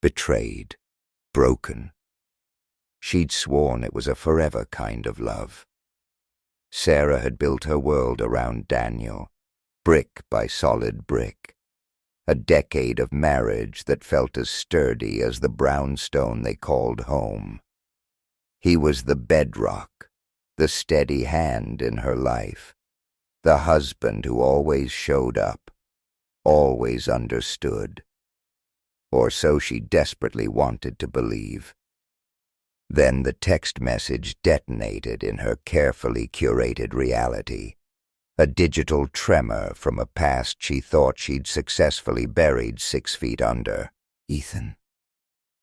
betrayed, broken. She'd sworn it was a forever kind of love. Sarah had built her world around Daniel, brick by solid brick. A decade of marriage that felt as sturdy as the brownstone they called home. He was the bedrock, the steady hand in her life, the husband who always showed up, always understood. Or so she desperately wanted to believe. Then the text message detonated in her carefully curated reality. A digital tremor from a past she thought she'd successfully buried 6 feet under. Ethan.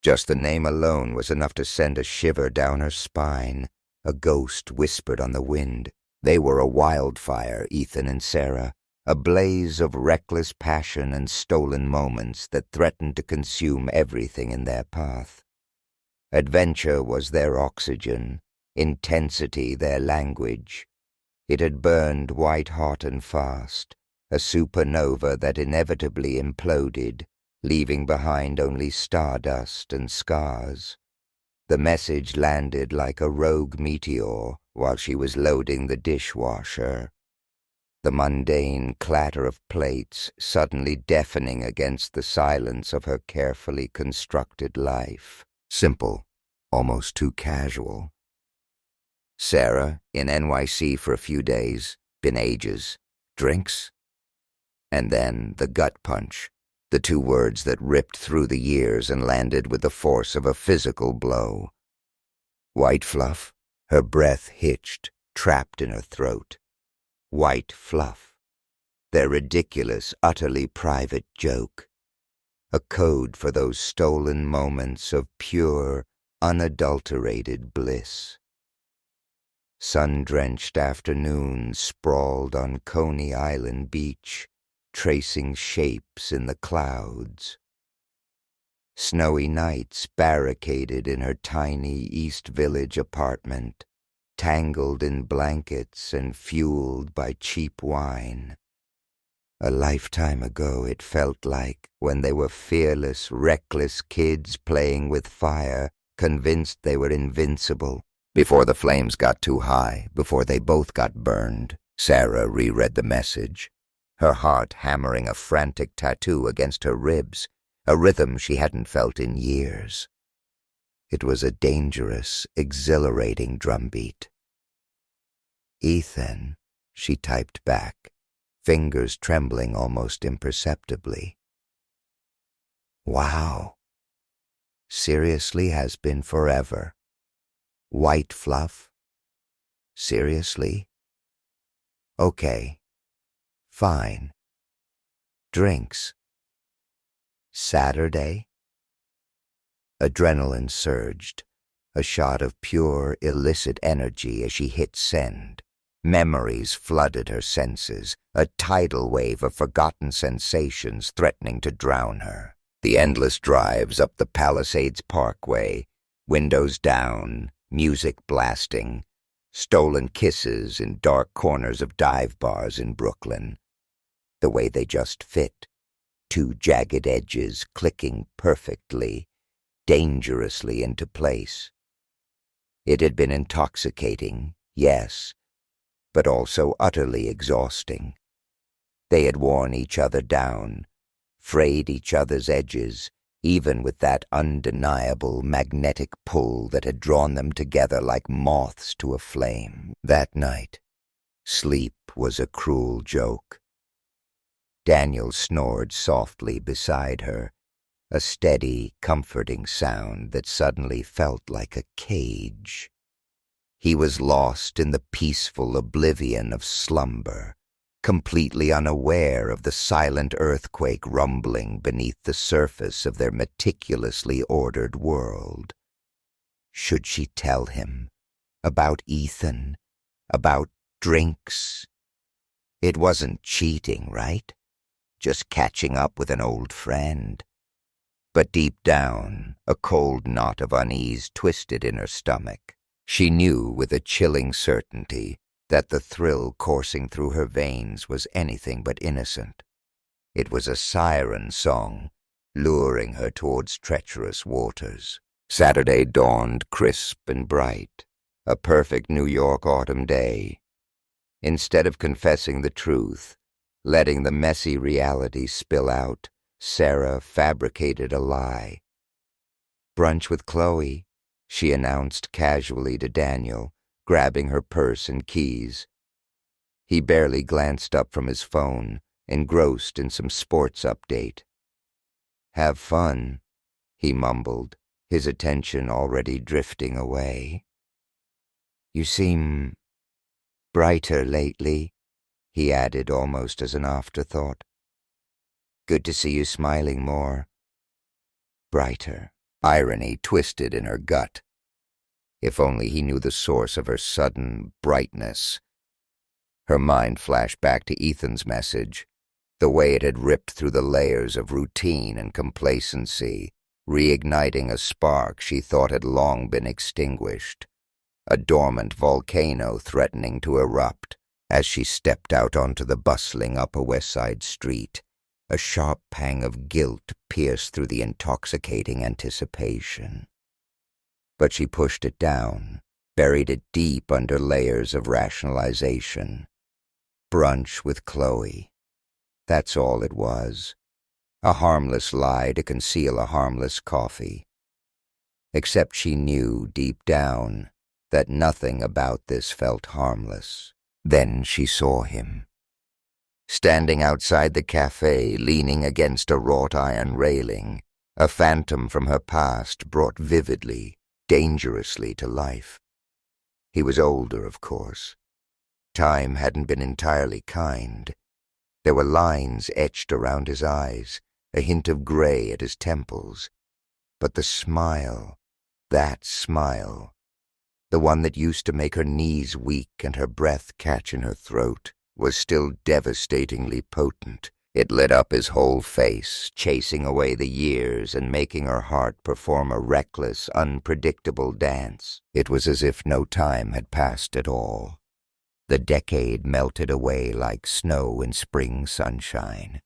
Just the name alone was enough to send a shiver down her spine. A ghost whispered on the wind. They were a wildfire, Ethan and Sarah, a blaze of reckless passion and stolen moments that threatened to consume everything in their path. Adventure was their oxygen, intensity their language. It had burned white-hot and fast, a supernova that inevitably imploded, leaving behind only stardust and scars. The message landed like a rogue meteor while she was loading the dishwasher. The mundane clatter of plates suddenly deafening against the silence of her carefully constructed life. Simple, almost too casual. Sarah, in NYC for a few days, been ages. Drinks? And then the gut punch, the 2 words that ripped through the years and landed with the force of a physical blow. White fluff, her breath hitched, trapped in her throat. White fluff, their ridiculous, utterly private joke. A code for those stolen moments of pure, unadulterated bliss. Sun-drenched afternoons sprawled on Coney Island beach, tracing shapes in the clouds. Snowy nights barricaded in her tiny East Village apartment, tangled in blankets and fueled by cheap wine. A lifetime ago it felt like, when they were fearless, reckless kids playing with fire, convinced they were invincible. Before the flames got too high, before they both got burned, Sarah reread the message, her heart hammering a frantic tattoo against her ribs, a rhythm she hadn't felt in years. It was a dangerous, exhilarating drumbeat. Ethan, she typed back, fingers trembling almost imperceptibly. Wow. Seriously has been forever. White fluff? Seriously? Okay. Fine. Drinks? Saturday? Adrenaline surged, a shot of pure, illicit energy as she hit send. Memories flooded her senses, a tidal wave of forgotten sensations threatening to drown her. The endless drives up the Palisades Parkway, windows down, music blasting, stolen kisses in dark corners of dive bars in Brooklyn. The way they just fit, 2 jagged edges clicking perfectly, dangerously into place. It had been intoxicating, yes, but also utterly exhausting. They had worn each other down, frayed each other's edges, even with that undeniable magnetic pull that had drawn them together like moths to a flame. That night, sleep was a cruel joke. Daniel snored softly beside her, a steady, comforting sound that suddenly felt like a cage. He was lost in the peaceful oblivion of slumber, completely unaware of the silent earthquake rumbling beneath the surface of their meticulously ordered world. Should she tell him? About Ethan? About drinks? It wasn't cheating, right? Just catching up with an old friend. But deep down, a cold knot of unease twisted in her stomach. She knew with a chilling certainty that the thrill coursing through her veins was anything but innocent. It was a siren song, luring her towards treacherous waters. Saturday dawned crisp and bright, a perfect New York autumn day. Instead of confessing the truth, letting the messy reality spill out, Sarah fabricated a lie. "Brunch with Chloe," she announced casually to Daniel, grabbing her purse and keys. He barely glanced up from his phone, engrossed in some sports update. "Have fun," he mumbled, his attention already drifting away. "You seem brighter lately," he added almost as an afterthought. "Good to see you smiling more." Brighter. Irony twisted in her gut. If only he knew the source of her sudden brightness. Her mind flashed back to Ethan's message, the way it had ripped through the layers of routine and complacency, reigniting a spark she thought had long been extinguished, a dormant volcano threatening to erupt. As she stepped out onto the bustling Upper West Side street, a sharp pang of guilt pierced through the intoxicating anticipation. But she pushed it down, buried it deep under layers of rationalization. Brunch with Chloe. That's all it was. A harmless lie to conceal a harmless coffee. Except she knew deep down that nothing about this felt harmless. Then she saw him. Standing outside the cafe, leaning against a wrought iron railing, a phantom from her past brought vividly, dangerously to life. He was older, of course. Time hadn't been entirely kind. There were lines etched around his eyes, a hint of gray at his temples. But the smile, that smile, the one that used to make her knees weak and her breath catch in her throat, was still devastatingly potent. It lit up his whole face, chasing away the years and making her heart perform a reckless, unpredictable dance. It was as if no time had passed at all. The decade melted away like snow in spring sunshine.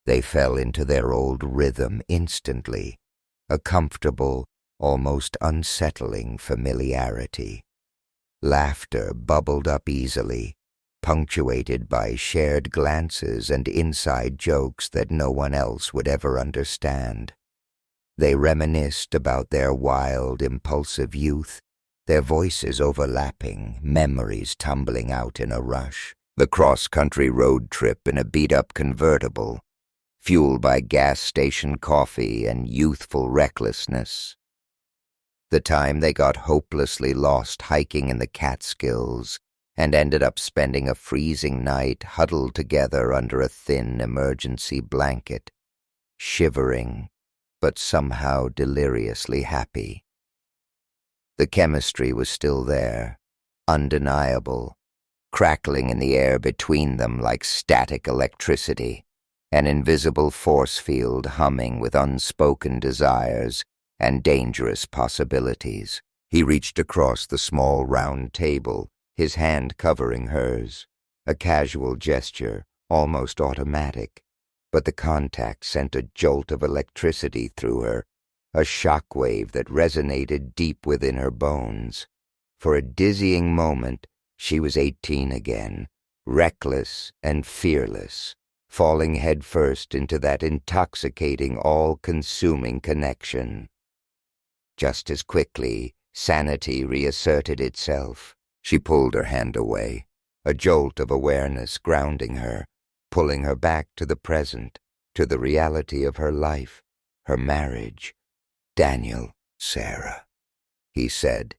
They fell into their old rhythm instantly, a comfortable, almost unsettling familiarity. Laughter bubbled up easily, punctuated by shared glances and inside jokes that no one else would ever understand. They reminisced about their wild, impulsive youth, their voices overlapping, memories tumbling out in a rush. The cross-country road trip in a beat-up convertible, fueled by gas station coffee and youthful recklessness. The time they got hopelessly lost hiking in the Catskills and ended up spending a freezing night huddled together under a thin emergency blanket, shivering, but somehow deliriously happy. The chemistry was still there, undeniable, crackling in the air between them like static electricity, an invisible force field humming with unspoken desires and dangerous possibilities. He reached across the small round table, his hand covering hers, a casual gesture, almost automatic, but the contact sent a jolt of electricity through her, a shock wave that resonated deep within her bones. For a dizzying moment, she was 18 again, reckless and fearless, falling headfirst into that intoxicating, all-consuming connection. Just as quickly, sanity reasserted itself. She pulled her hand away, a jolt of awareness grounding her, pulling her back to the present, to the reality of her life, her marriage. "Daniel, Sarah," he said,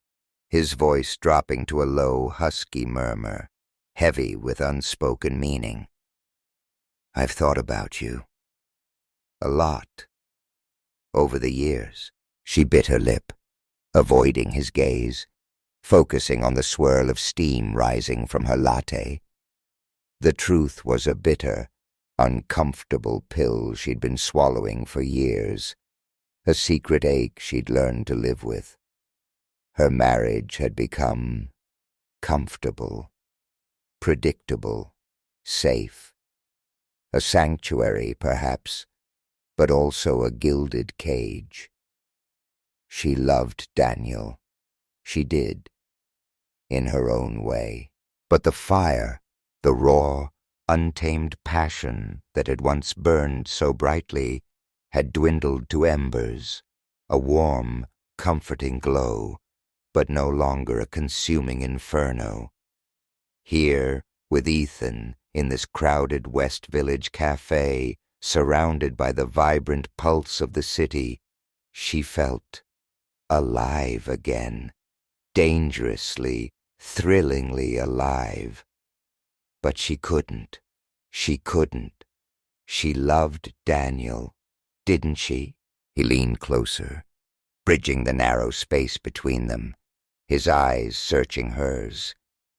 his voice dropping to a low, husky murmur, heavy with unspoken meaning. "I've thought about you. A lot. Over the years." She bit her lip, avoiding his gaze, focusing on the swirl of steam rising from her latte. The truth was a bitter, uncomfortable pill she'd been swallowing for years, a secret ache she'd learned to live with. Her marriage had become comfortable, predictable, safe. A sanctuary, perhaps, but also a gilded cage. She loved Daniel. She did, in her own way. But the fire, the raw, untamed passion that had once burned so brightly, had dwindled to embers, a warm, comforting glow, but no longer a consuming inferno. Here, with Ethan, in this crowded West Village cafe, surrounded by the vibrant pulse of the city, she felt alive again, dangerously, thrillingly alive. But she couldn't. She couldn't. She loved Daniel, didn't she? He leaned closer, bridging the narrow space between them, his eyes searching hers,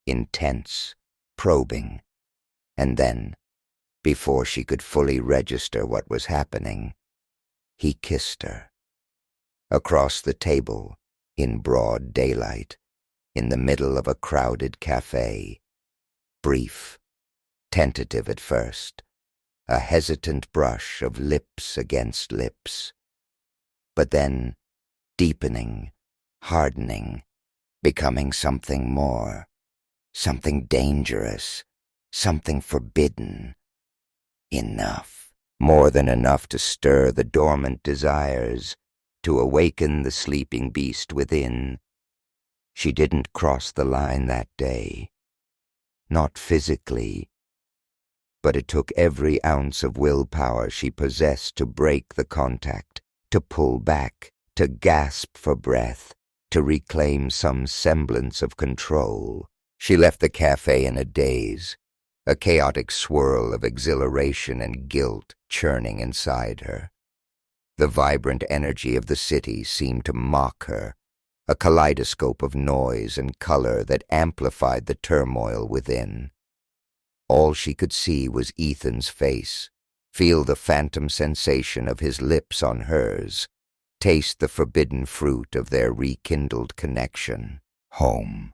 intense, probing. And then, before she could fully register what was happening, he kissed her. Across the table, in broad daylight, in the middle of a crowded cafe. Brief, tentative at first, a hesitant brush of lips against lips. But then, deepening, hardening, becoming something more, something dangerous, something forbidden. Enough, more than enough to stir the dormant desires, to awaken the sleeping beast within. She didn't cross the line that day. Not physically, but it took every ounce of willpower she possessed to break the contact, to pull back, to gasp for breath, to reclaim some semblance of control. She left the cafe in a daze, a chaotic swirl of exhilaration and guilt churning inside her. The vibrant energy of the city seemed to mock her, a kaleidoscope of noise and color that amplified the turmoil within. All she could see was Ethan's face, feel the phantom sensation of his lips on hers, taste the forbidden fruit of their rekindled connection. Home.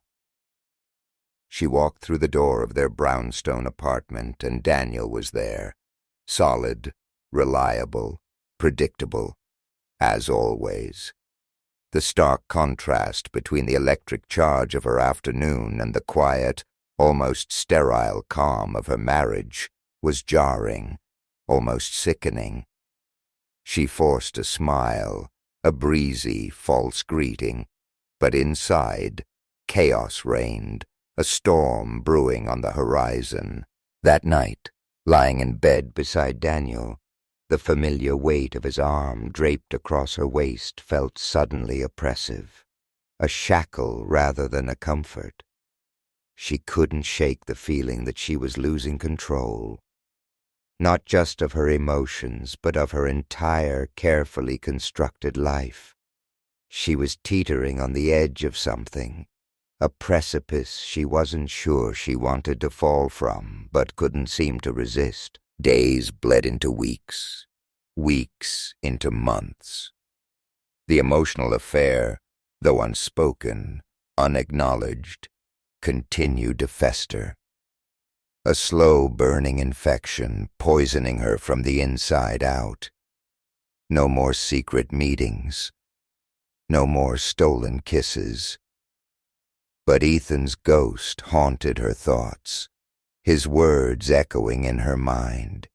She walked through the door of their brownstone apartment, and Daniel was there, solid, reliable, predictable, as always. The stark contrast between the electric charge of her afternoon and the quiet, almost sterile calm of her marriage was jarring, almost sickening. She forced a smile, a breezy, false greeting, but inside, chaos reigned, a storm brewing on the horizon. That night, lying in bed beside Daniel, the familiar weight of his arm draped across her waist felt suddenly oppressive, a shackle rather than a comfort. She couldn't shake the feeling that she was losing control, not just of her emotions, but of her entire, carefully constructed life. She was teetering on the edge of something, a precipice she wasn't sure she wanted to fall from, but couldn't seem to resist. Days bled into weeks, weeks into months. The emotional affair, though unspoken, unacknowledged, continued to fester. A slow burning infection poisoning her from the inside out. No more secret meetings. No more stolen kisses. But Ethan's ghost haunted her thoughts, his words echoing in her mind,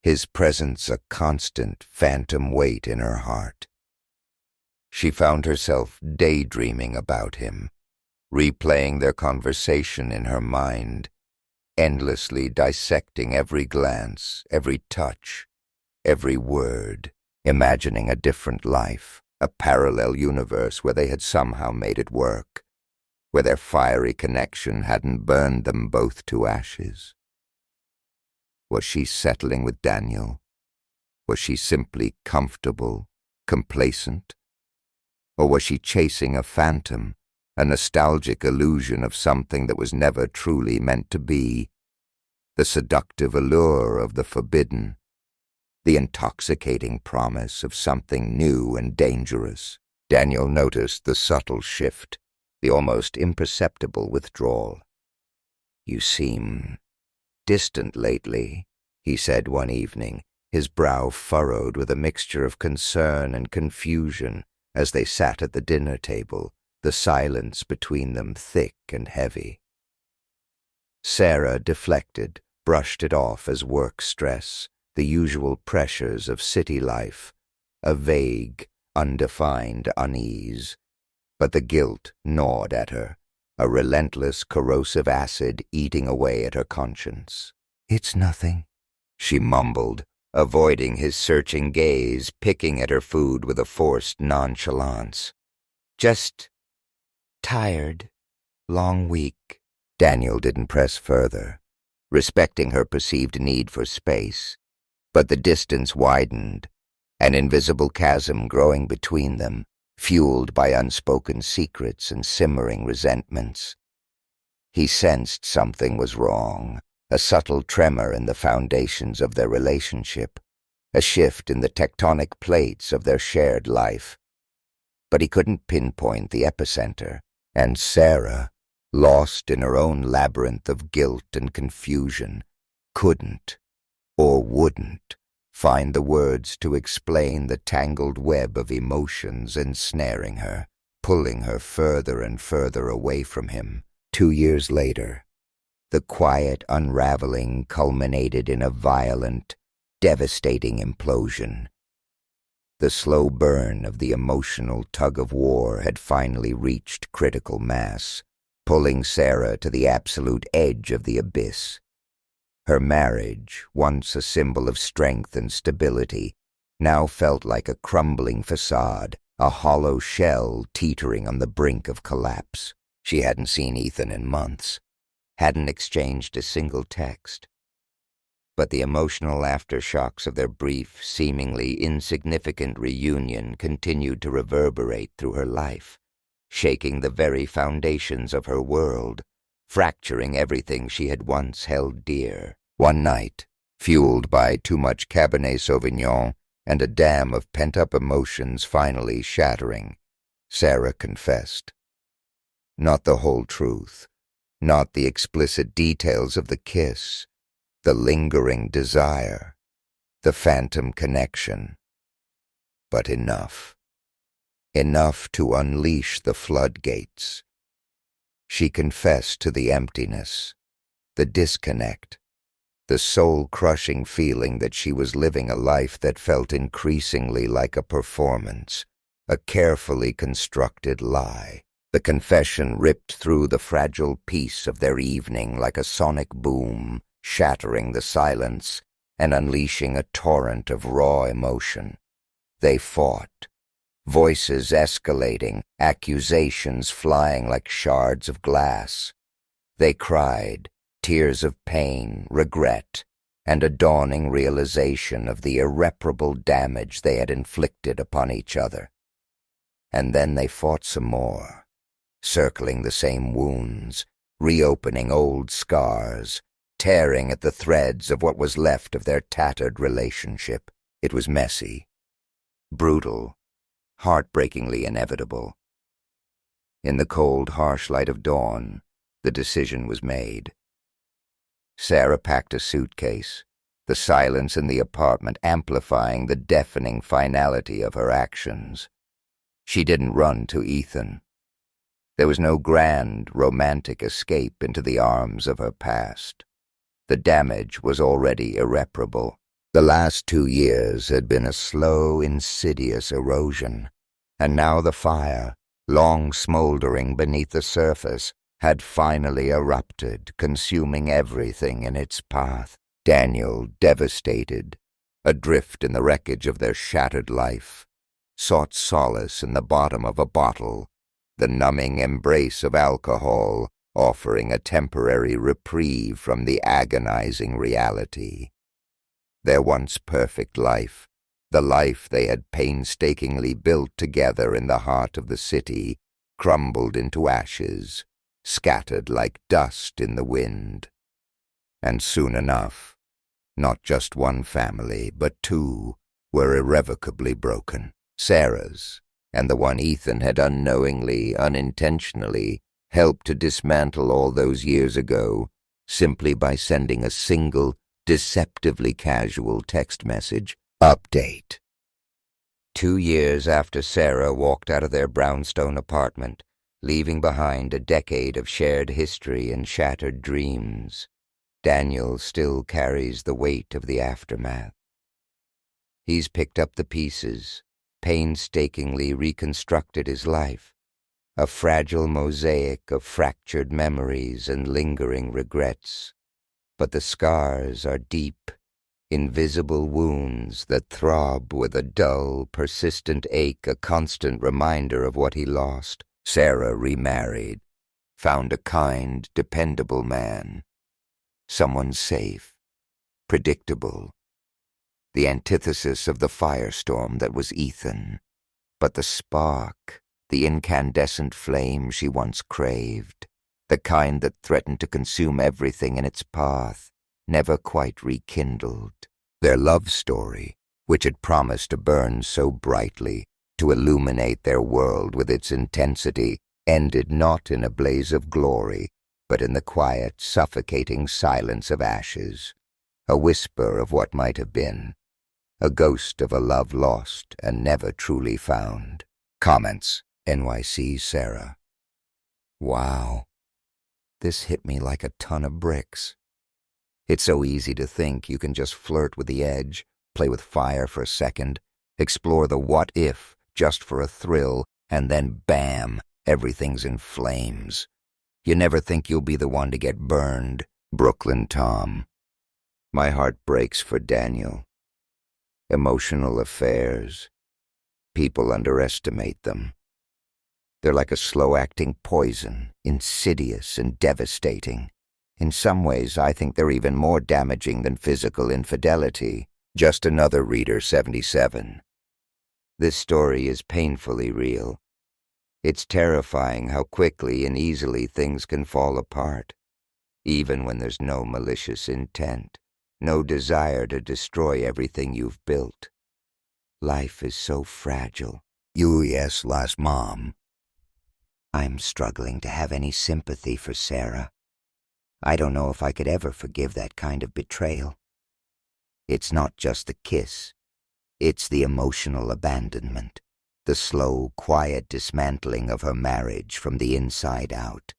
his presence a constant phantom weight in her heart. She found herself daydreaming about him, replaying their conversation in her mind, endlessly dissecting every glance, every touch, every word, imagining a different life, a parallel universe where they had somehow made it work, where their fiery connection hadn't burned them both to ashes. Was she settling with Daniel? Was she simply comfortable, complacent? Or was she chasing a phantom, a nostalgic illusion of something that was never truly meant to be? The seductive allure of the forbidden, the intoxicating promise of something new and dangerous. Daniel noticed the subtle shift, the almost imperceptible withdrawal. "You seem distant lately," he said one evening, his brow furrowed with a mixture of concern and confusion as they sat at the dinner table, the silence between them thick and heavy. Sarah deflected, brushed it off as work stress, the usual pressures of city life, a vague, undefined unease. But the guilt gnawed at her, a relentless corrosive acid eating away at her conscience. "It's nothing," she mumbled, avoiding his searching gaze, picking at her food with a forced nonchalance. "Just tired. Long week." Daniel didn't press further, respecting her perceived need for space, but the distance widened, an invisible chasm growing between them, fueled by unspoken secrets and simmering resentments. He sensed something was wrong, a subtle tremor in the foundations of their relationship, a shift in the tectonic plates of their shared life. But he couldn't pinpoint the epicenter, and Sarah, lost in her own labyrinth of guilt and confusion, couldn't, or wouldn't, find the words to explain the tangled web of emotions ensnaring her, pulling her further and further away from him. 2 years later, the quiet unraveling culminated in a violent, devastating implosion. The slow burn of the emotional tug-of-war had finally reached critical mass, pulling Sarah to the absolute edge of the abyss. Her marriage, once a symbol of strength and stability, now felt like a crumbling facade, a hollow shell teetering on the brink of collapse. She hadn't seen Ethan in months, hadn't exchanged a single text. But the emotional aftershocks of their brief, seemingly insignificant reunion continued to reverberate through her life, shaking the very foundations of her world, fracturing everything she had once held dear. One night, fueled by too much Cabernet Sauvignon and a dam of pent-up emotions finally shattering, Sarah confessed. Not the whole truth, not the explicit details of the kiss, the lingering desire, the phantom connection, but enough. Enough to unleash the floodgates. She confessed to the emptiness, the disconnect, the soul-crushing feeling that she was living a life that felt increasingly like a performance, a carefully constructed lie. The confession ripped through the fragile peace of their evening like a sonic boom, shattering the silence and unleashing a torrent of raw emotion. They fought, voices escalating, accusations flying like shards of glass. They cried, tears of pain, regret, and a dawning realization of the irreparable damage they had inflicted upon each other. And then they fought some more, circling the same wounds, reopening old scars, tearing at the threads of what was left of their tattered relationship. It was messy, brutal, heartbreakingly inevitable. In the cold, harsh light of dawn, the decision was made. Sarah packed a suitcase, the silence in the apartment amplifying the deafening finality of her actions. She didn't run to Ethan. There was no grand, romantic escape into the arms of her past. The damage was already irreparable. The last 2 years had been a slow, insidious erosion, and now the fire, long smoldering beneath the surface, had finally erupted, consuming everything in its path. Daniel, devastated, adrift in the wreckage of their shattered life, sought solace in the bottom of a bottle, the numbing embrace of alcohol, offering a temporary reprieve from the agonizing reality. Their once perfect life, the life they had painstakingly built together in the heart of the city, crumbled into ashes, scattered like dust in the wind. And soon enough, not just one family, but 2 were irrevocably broken. Sarah's, and the one Ethan had unknowingly, unintentionally helped to dismantle all those years ago, simply by sending a single, deceptively casual text message, "Update." 2 years after Sarah walked out of their brownstone apartment, leaving behind a decade of shared history and shattered dreams, Daniel still carries the weight of the aftermath. He's picked up the pieces, painstakingly reconstructed his life, a fragile mosaic of fractured memories and lingering regrets. But the scars are deep, invisible wounds that throb with a dull, persistent ache, a constant reminder of what he lost. Sarah remarried, found a kind, dependable man, someone safe, predictable, the antithesis of the firestorm that was Ethan. But the spark, the incandescent flame she once craved, the kind that threatened to consume everything in its path, never quite rekindled. Their love story, which had promised to burn so brightly, to illuminate their world with its intensity, ended not in a blaze of glory, but in the quiet, suffocating silence of ashes, a whisper of what might have been, a ghost of a love lost and never truly found. Comments. NYC Sarah. Wow. This hit me like a ton of bricks. It's so easy to think you can just flirt with the edge, play with fire for a second, explore the what-if just for a thrill, and then bam, everything's in flames. You never think you'll be the one to get burned. Brooklyn Tom. My heart breaks for Daniel. Emotional affairs. People underestimate them. They're like a slow-acting poison, insidious and devastating. In some ways, I think they're even more damaging than physical infidelity. Just another Reader 77. This story is painfully real. It's terrifying how quickly and easily things can fall apart, even when there's no malicious intent, no desire to destroy everything you've built. Life is so fragile. U.S. last mom. I'm struggling to have any sympathy for Sarah. I don't know if I could ever forgive that kind of betrayal. It's not just the kiss. It's the emotional abandonment, the slow, quiet dismantling of her marriage from the inside out.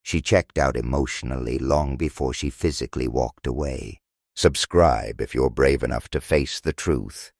She checked out emotionally long before she physically walked away. Subscribe if you're brave enough to face the truth.